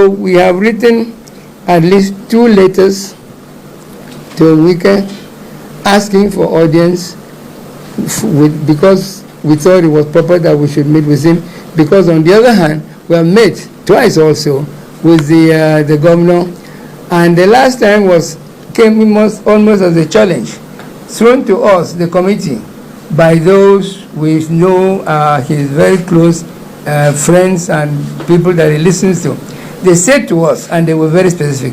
So we have written at least 2 letters to Wike asking for audience because we thought it was proper that we should meet with him, because on the other hand, we have met twice also with the governor, and the last time came almost as a challenge thrown to us, the committee, by those we know his very close friends and people that he listens to. They said to us, and they were very specific,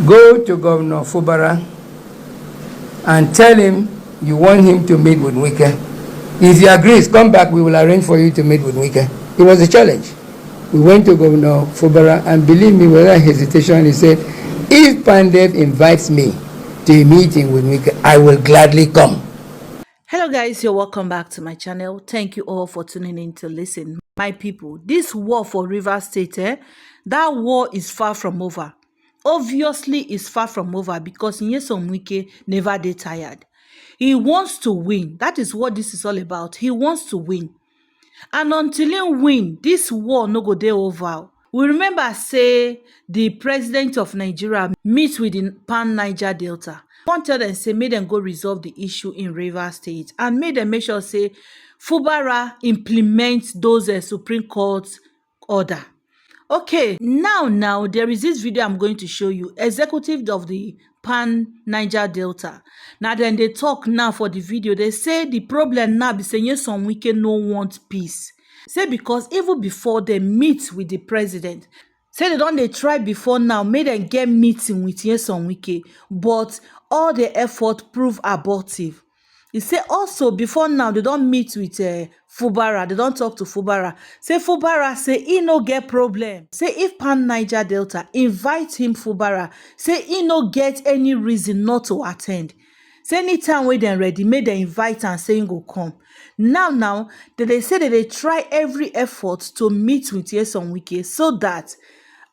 go to Governor Fubara and tell him you want him to meet with Wike. If he agrees, come back, we will arrange for you to meet with Wike. It was a challenge. We went to Governor Fubara, and believe me, without hesitation, he said, if PANDAF invites me to a meeting with Wike, I will gladly come. Hello guys, you're welcome back to my channel. Thank you all for tuning in to listen. My people, this war for Rivers State, that war is far from over. Obviously, it's far from over because Nyesom Wike never dey tired. He wants to win. That is what this is all about. He wants to win. And until he win, this war no go dey over. We remember say the president of Nigeria meet with the Pan-Niger Delta. One tell them say make them go resolve the issue in Rivers State and make them make sure say Fubara implement those Supreme Court order. Okay, now there is this video I'm going to show you. Executive of the Pan-Niger Delta. Now then they talk now for the video. They say the problem now be saying some Wike no want peace. Say because even before they meet with the president, say they try before now, make them get meeting with Nyesom Wike, but all the effort prove abortive. He say also before now they don't meet with Fubara, they don't talk to Fubara. Say Fubara say he no get problem. Say if Pan-Niger Delta invite him Fubara, say he no get any reason not to attend. Say anytime when they ready, make them invite and say he go come. Now they say that they try every effort to meet with Nyesom Wike so that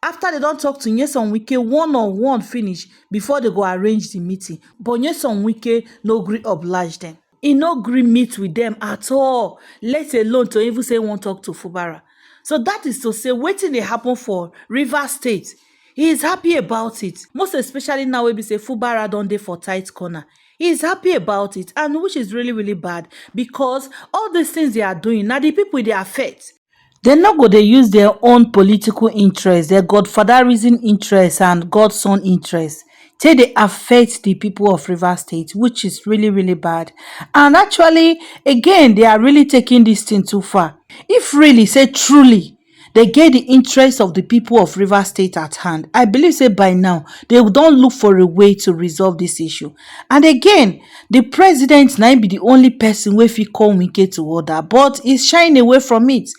after they don't talk to Nyesom Wike one-on-one finish before they go arrange the meeting. But Nyesom Wike no gree oblige them. He no gree meet with them at all, let alone to even say won't talk to Fubara. So that is to say wetin dey happen for Rivers State. He is happy about it. Most especially now when we say Fubara don dey for tight corner. He is happy about it, and which is really, really bad because all these things they are doing, now the people they affect. They're not going to use their own political interests, their godfatherism interests and godson interests till they affect the people of Rivers State, which is really, really bad. And actually, again, they are really taking this thing too far. If really, say truly, they get the interest of the people of Rivers State at hand, I believe say by now, they don't look for a way to resolve this issue. And again, the president might be the only person where he call Wike to order, but he's shying away from it.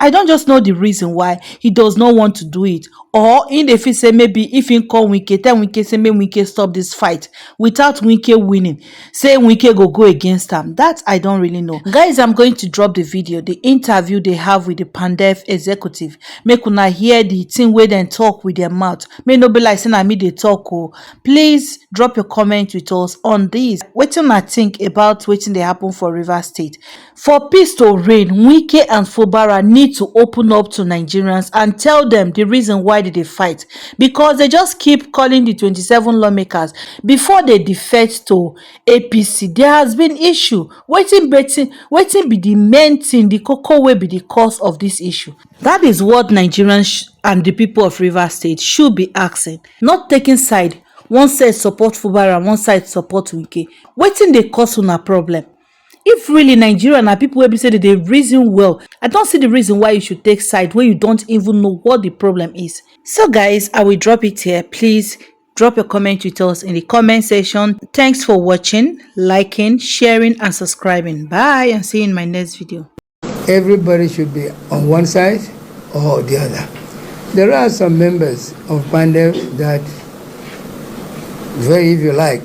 I don't just know the reason why he does not want to do it. Or in the fit say maybe if he call Wike, tell Wike say make Wike stop this fight without Wike winning. Say Wike go against them. That I don't really know. Guys, I'm going to drop the video, the interview they have with the PANDAF executive. Make una hear the thing where they talk with their mouth. May no be like saying I me they talk. Oh. Please drop your comment with us on this. What do I think about waiting they happen for Rivers State? For peace to reign, Wike and Fubara need to open up to Nigerians and tell them the reason why they fight, because they just keep calling the 27 lawmakers before they defect to APC. There has been issue. Waiting be the main thing, the cocoa will be the cause of this issue. That is what Nigerians and the people of Rivers State should be asking, not taking side. One side support Fubara, one side support Wike. Waiting they cause una problem. If really Nigeria and people will be saying that they reason well, I don't see the reason why you should take side when you don't even know what the problem is. So guys, I will drop it here. Please drop your comment with us in the comment section. Thanks for watching, liking, sharing and subscribing. Bye and see you in my next video. Everybody should be on one side or the other. There are some members of PANDAF that, very if you like,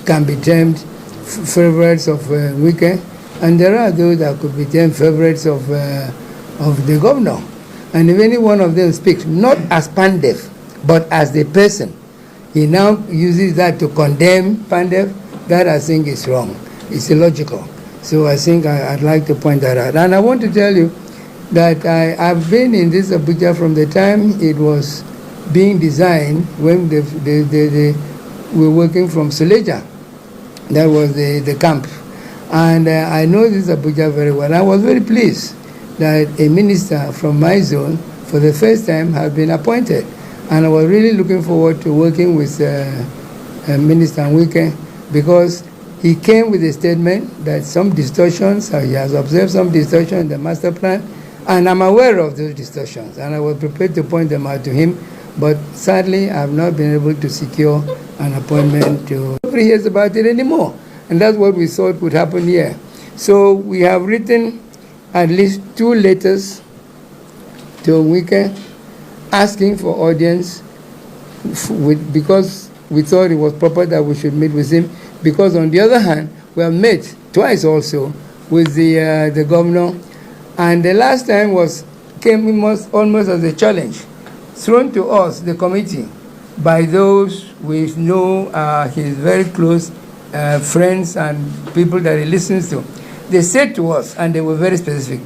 can be termed favorites of Wike, and there are those that could be termed favorites of the governor. And if any one of them speaks, not as PANDAF, but as the person, he now uses that to condemn PANDAF. That I think is wrong. It's illogical. So I think I'd like to point that out. And I want to tell you that I've been in this Abuja from the time it was being designed when they were working from Suleja. That was the camp. And I know this Abuja very well. I was very pleased that a minister from my zone, for the first time, has been appointed. And I was really looking forward to working with Minister Wike, because he came with a statement that some distortions, he has observed some distortion in the master plan, and I'm aware of those distortions, and I was prepared to point them out to him, but sadly I have not been able to secure an appointment to nobody hears about it anymore. And that's what we thought would happen here. So we have written at least 2 letters to Wike asking for audience because we thought it was proper that we should meet with him, because on the other hand, we have met twice also with the governor, and the last time came almost as a challenge thrown to us, the committee, by those we know his very close friends and people that he listens to. They said to us, and they were very specific,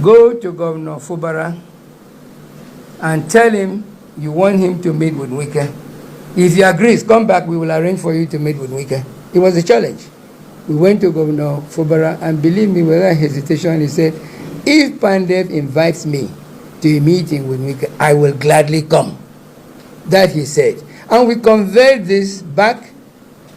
go to Governor Fubara and tell him you want him to meet with Wike. If he agrees, come back, we will arrange for you to meet with Wike. It was a challenge. We went to Governor Fubara, and believe me, without hesitation, he said, if PANDAF invites me to a meeting with Wike, I will gladly come. That he said. And we conveyed this back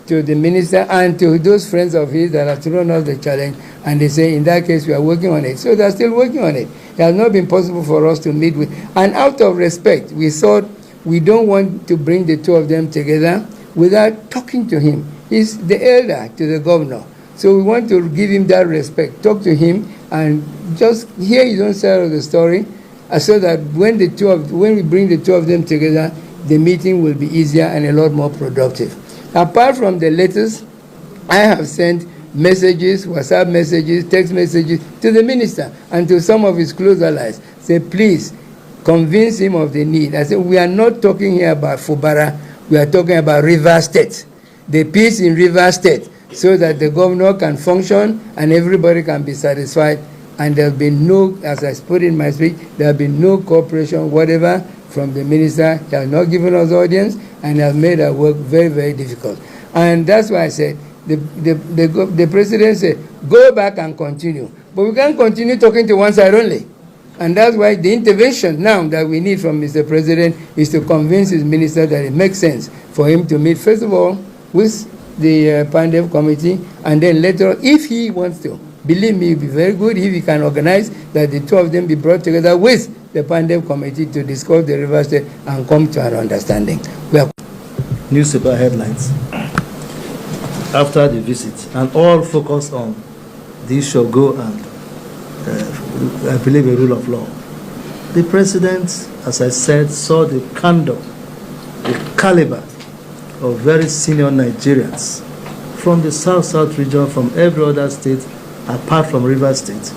to the minister and to those friends of his that have thrown us the challenge, and they say, in that case, we are working on it. So they're still working on it. It has not been possible for us to meet with, and out of respect, we thought we don't want to bring the 2 of them together without talking to him. He's the elder to the governor. So we want to give him that respect, talk to him, and just hear his own side of the story, so that when we bring the 2 of them together, the meeting will be easier and a lot more productive. Apart from the letters, I have sent messages, WhatsApp messages, text messages to the minister and to some of his close allies. Say, please convince him of the need. I said, we are not talking here about Fubara, we are talking about Rivers State. The peace in Rivers State, so that the governor can function and everybody can be satisfied, and there will be no, as I put in my speech, there will be no cooperation whatever from the minister. He has not given us audience and has made our work very, very difficult. And that's why I said, the president said, go back and continue. But we can't continue talking to one side only. And that's why the intervention now that we need from Mr. President is to convince his minister that it makes sense for him to meet, first of all, with the PANDAF committee, and then later, if he wants to, believe me, it would be very good if he can organize that the 2 of them be brought together with the PANDAF committee to discuss the River State and come to an understanding. We are newspaper headlines after the visit, and all focus on the issue of go and I believe a rule of law. The president, as I said, saw the candor, the caliber of very senior Nigerians from the South region, from every other state apart from River State,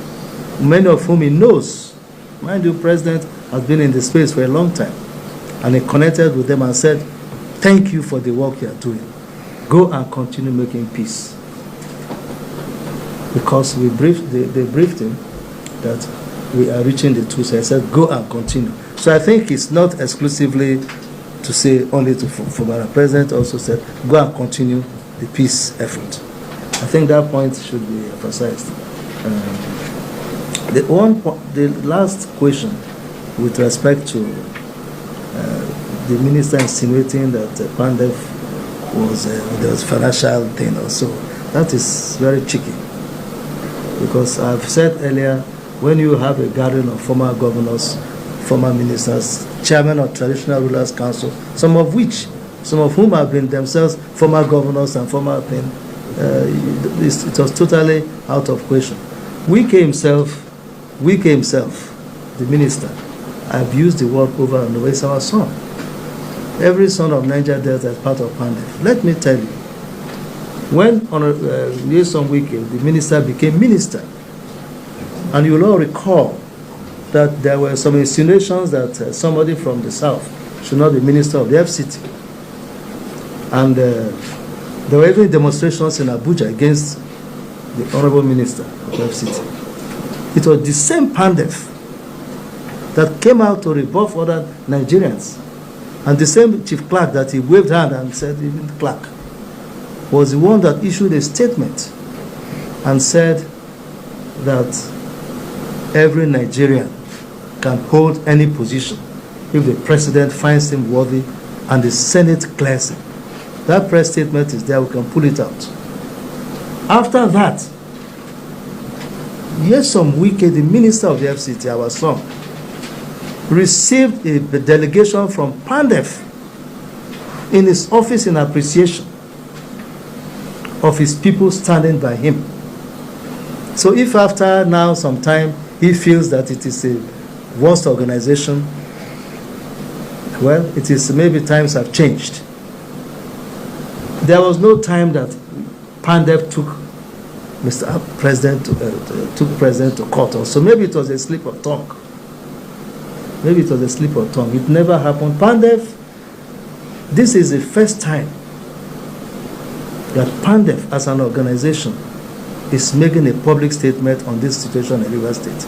many of whom he knows. Mind you, President has been in the space for a long time, and he connected with them and said, thank you for the work you are doing. Go and continue making peace. Because they briefed him that we are reaching the 2, so I said, go and continue. So I think it's not exclusively to say only to Fubara. President also said, go and continue the peace effort. I think that point should be emphasized. The last question with respect to the minister insinuating that PANDAF there was financial thing also, that is very tricky. Because I've said earlier, when you have a gathering of former governors, former ministers, chairmen of traditional rulers council, some of whom have been themselves former governors and former thing, it was totally out of question. Wike himself, the minister, I've used the word over and over, is our son. Every son of Niger Delta is part of PANDAF. Let me tell you, when Nyesom Wike, the minister, became minister, and you'll all recall that there were some insinuations that somebody from the south should not be minister of the FCT. And there were even demonstrations in Abuja against the honorable minister of the FCT. It was the same PANDAF that came out to rebuff other Nigerians And the same chief clerk that he waved hand and said, even clerk, was the one that issued a statement and said that every Nigerian can hold any position if the president finds him worthy and the Senate clears him. That press statement is there, we can pull it out. After that, Nyesom Wike, the minister of the FCT, our son, received a delegation from PANDAF in his office in appreciation of his people standing by him. So if after now some time he feels that it is a worst organization, well, it is maybe times have changed. There was no time that PANDAF took Mr. President to court. So maybe it was a slip of tongue. Maybe it was a slip of tongue. It never happened. PANDAF, this is the first time that PANDAF as an organization is making a public statement on this situation in Rivers State.